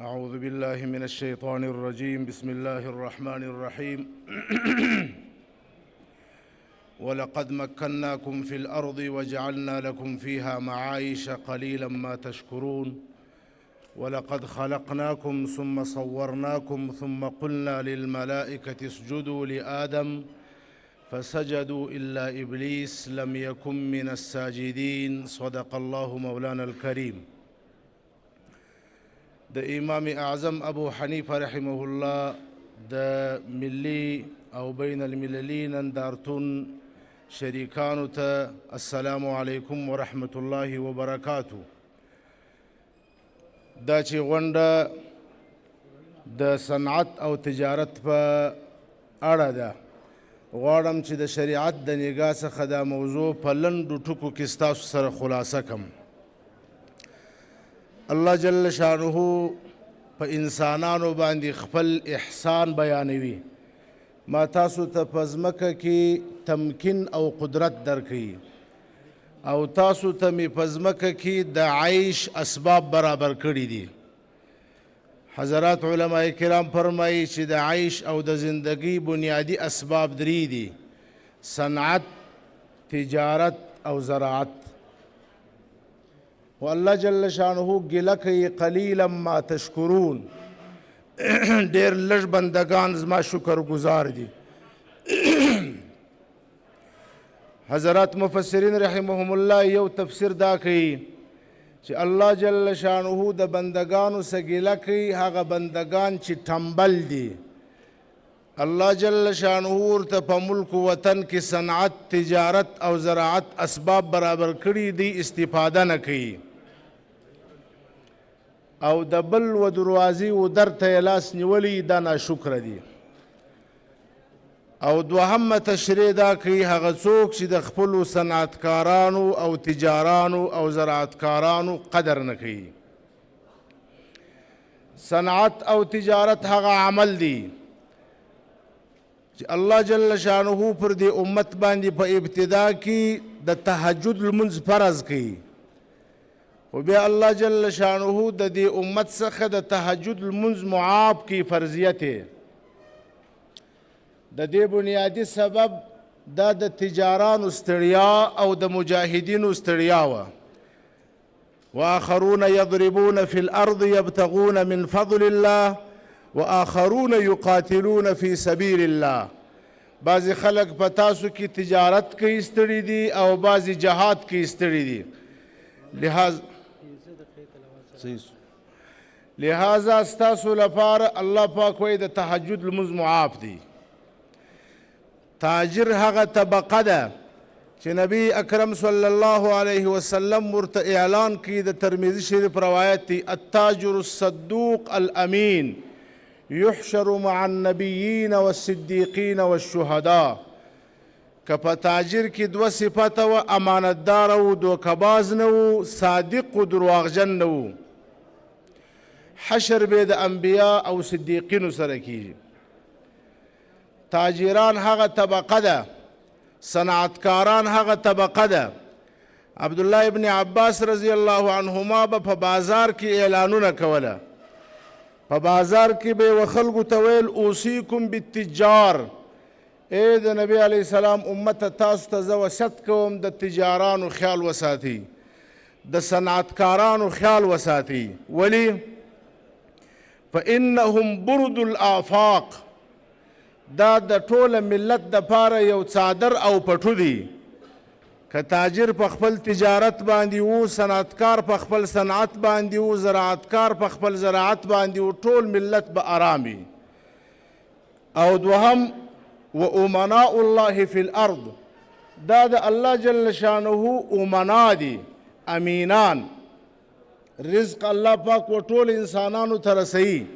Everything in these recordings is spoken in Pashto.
أعوذ بالله من الشيطان الرجيم. بسم الله الرحمن الرحيم. ولقد مكناكم في الأرض وجعلنا لكم فيها معايش قليلا ما تشكرون. ولقد خلقناكم ثم صورناكم ثم قلنا للملائكة اسجدوا لآدم فسجدوا إلا إبليس لم يكن من الساجدين. صدق الله مولانا الكريم. د امام اعظم ابو حنیفه رحمه الله د ملی او بین المللی نندارتون شریکانو ته السلام علیکم ورحمت الله وبرکاته. دا چې غونډه د صنعت او تجارت په اړه ده، غواړم چې د شریعت د نگاه څخه دا موضوع په لنډو ټکو کې ستاسو سره خلاصه کم. الله جل شانه په انسانانو باندې خپل احسان بیانوي. ما تاسو ته په ځمکه کې تمکین او قدرت درکوي او تاسو ته مې په ځمکه کې د عیش اسباب برابر کړي دي. حضرات علماء کرام فرمایي چې د عیش او د زندگی بنیادی اسباب درې دي: صنعت، تجارت او زراعت. والله جل شانه ګیله کوي قلیلا ما تشکرون، ډېر لږ بندگان زما شکر گزار دي. حضرات مفسرین رحمهم الله یو تفسیر دا کوي چې الله جل شانه د بندگانو څخه ګیله کوي هغه بندگان چې ټمبل دي. الله جل شانه ورته په ملک وطن کې صنعت، تجارت او زراعت اسباب برابر کړي دي، استفاده نه کوي او د بل و دروازې و در ته لاس نیولی دا ناشکره دي. او دوهمه تشریح دا کوي هغه څوک چې د خپلو صنعتکارانو او تجارانو او زراعتکارانو قدر نه کوي. صنعت او تجارت هغه عمل دی چې الله جل شانه پر دې امت باندې په ابتدا کې د تهجد لمونځ فرض کوي، و بیا الله جل شانه د دې امت څخه د تهجد لمونځ معاف کی فرضیت. د دې بنیادی سبب دا د تجارانو ستړیا او د مجاهدینو ستړیا وه. واخرون یضربون فی الارض یبتغون من فضل الله واخرون یقاتلون فی سبیل الله. بعضی خلق په تاسو کې تجارت کې ستړي دي او بعضی جهاد کې ستړي دي. لہذا ستاسو لپاره الله پاک وایي د تهجد لمونځ معاف دی. تاجر هغه طبقه ده چې نبی اکرم صلی الله علیه وسلم ورته اعلان کړي. د ترمذی شریف روایت دی: التاجر الصدوق الامین یحشر مع النبیین والصدیقین والشهداء. که په تاجر کې دوه صفته و: امانتدار و دوکباز نه و، صادق و درواغجن نه و. حشر به د انبیا او صدیقینو سره کیږي. تاجران هغه طبقه ده، صنعتکاران هغه طبقه ده. عبدالله ابن عباس رضی الله عنهما به په بازار کې اعلانونه کوله. په بازار کې به و خلکو ته ویل: اوصیکم بالتجار. ای د نبی علیه السلام امت تاسو ته زه وصیت کوم د تجارانو خیال وساتي، د صنعتکارانو خیال وساتي. ولی؟ فانهم برد الآفاق. دا د ټوله ملت دپاره یو څادر او پټو دی. که تاجر په خپل تجارت باندې و، صنعتکار په خپل صنعت باندې و، زراعتکار په خپل زراعت باندې و، ټول ملت به آرام وي. او دوهم و امناء الله فی الارض. دا د الله جل شانه امنا دي، امینان. رزق الله پاک و ټول انسانانو ته رسوي،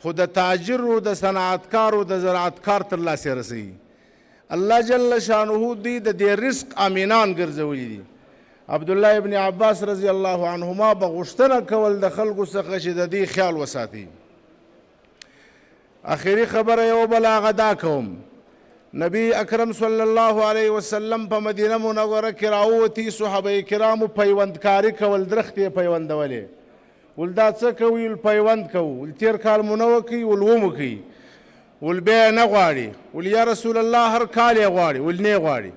خو د تاجر و د صنعتکار و د زراعتکار ترلاسې رسوي. الله جل شانه دی د دې رزق امینان ګرځولي دي. عبدالله ابن عباس رضی الله عنهما به غوښتنه کول د خلکو څخه چې د دې خیال وساتي. آخري خبره یو بل هغه دا کوم: نبی اکرم صلی الله علیه وسلم په مدینه منوره کې راووتي، صحابه کرامو پیوندکاري کول، درختې پیوندولې. ول دا څه کوي؟ ول پیوند کوو. ول تېر کال مو نه وکړي؟ ول ومو کوي. ول بیا نه غواړي؟ ول یا رسول الله هر کال یې غواړي؟ ول نه غواړي.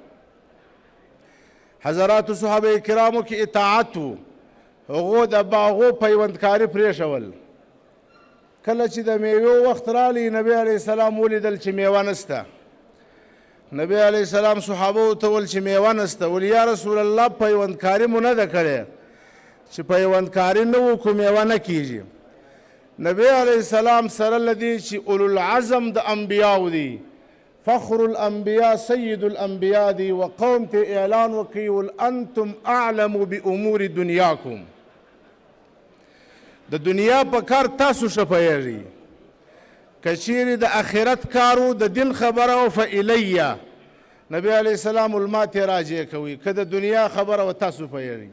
حضراتو صحابه کرامو کې اطاعت و، هغو د باغو پیوندکاري پرېښول. کله چې د میوې وخت رالی نبی علیه السلام ولیدل چې میوه نسته. نبی علیه السلام صحابو ته ویل چې میوه نسته. ول یا رسول الله پیوندکاري مو نه ده کړې، چې پیوندکاري نه وکړو میوه نه کیږي. نبی علیه السلام سره له دې چې اولوالعزم د انبیاو دي، فخر الانبیاء سید الانبیاء دی، و قوم ته اعلان وکړي ول انتم اعلم بامور دنیاکم، د دنیا په کار تاسو ښه پوهېږئ. که چیرې د آخرت کار و، د دین خبره و، فالیه نبی علیه السلام ول ما ته راجع کوئ. که د دنیا خبره و تاسو پوهېږئ.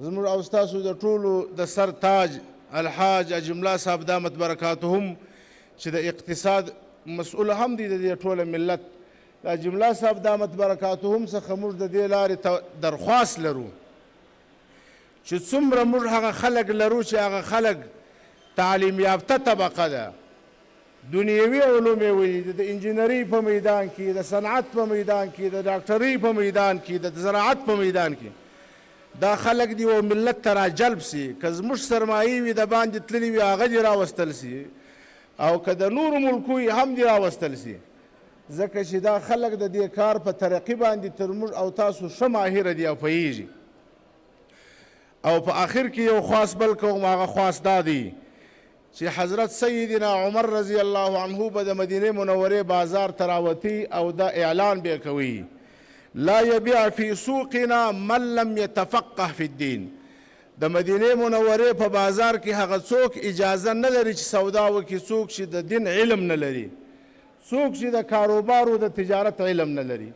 زموږ او ستاسو د ټولو د سر تاج الحاج اجملا صاحب دامت برکاتهم چې د اقتصاد مسؤول هم دی د دې ټوله ملت، د اجملا صاحب دامت برکاتهم څخه موږ د دې لارې درخواست لرو چې څومره موږ هغه خلک لرو چې هغه خلک تعلیم یافته طبقه ده، دنیوي علوم یې ولیدي، د انجینرۍ په میدان کې، د صنعت په میدان کې، د ډاکټرۍ په میدان کې، د زراعت په میدان کې، دا خلک دی و ملت ته راجلب سي. که زموږ سرمایې وي د باندې تللي وي هغه دې راوستل سي، او که د نورو ملکو یې هم دې راوستل سي، ځکه چې دا خلک د دې کار په ترقي باندې تر موږ او تاسو ښه ماهره دي او پوهېږي. او په آخر کې یو خواست بل کوم، هغه خواست دا دی چې حضرت سیدنا عمر رضی الله عنه به د مدینې منورې بازار ته راوتي او دا اعلان به کوي لا یبیع فی سوقنا من لم یتفقه فی الدین. د مدینې منورې په بازار کې هغه څوک اجازه نه لري چې سودا وکړي، څوک چې د دین علم نه لري، څوک چې د کاروبار او د تجارت علم نه لري.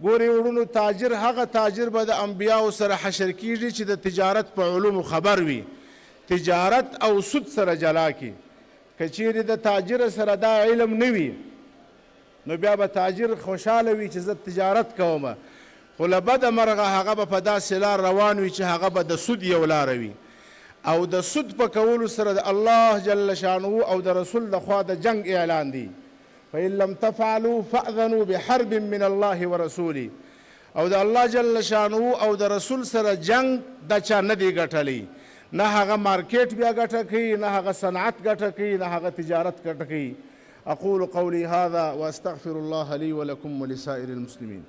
ګورې وړونو تاجر هغه تاجر به د انبیاو سره حشر کیږي چې د تجارت په علومو خبر وي، تجارت او سود سره جلا کړي. که چیرې د تاجر سره دا علم نه وي نو بیا به تاجر خوشحاله وي چې زه تجارت کوم، خو له بده مرغه هغه به په داسې لار روان وي چې هغه به د سود یو لاره وي، او د سود په کولو سره د الله جل شانه او د رسول د خوا د جنگ اعلان دی. فإن لم تفعلوا فأذنوا بحرب من الله ورسوله. او د الله جل شانه او د رسول سره جنگ د چا نه دی ګټلی، نه هغه مارکیټ بیا ګټه کوي، نه هغه صنعت ګټه کوي، نه هغه تجارت ګټه کوي. أقول قولي هذا وأستغفر الله لي ولكم ولسائر المسلمين.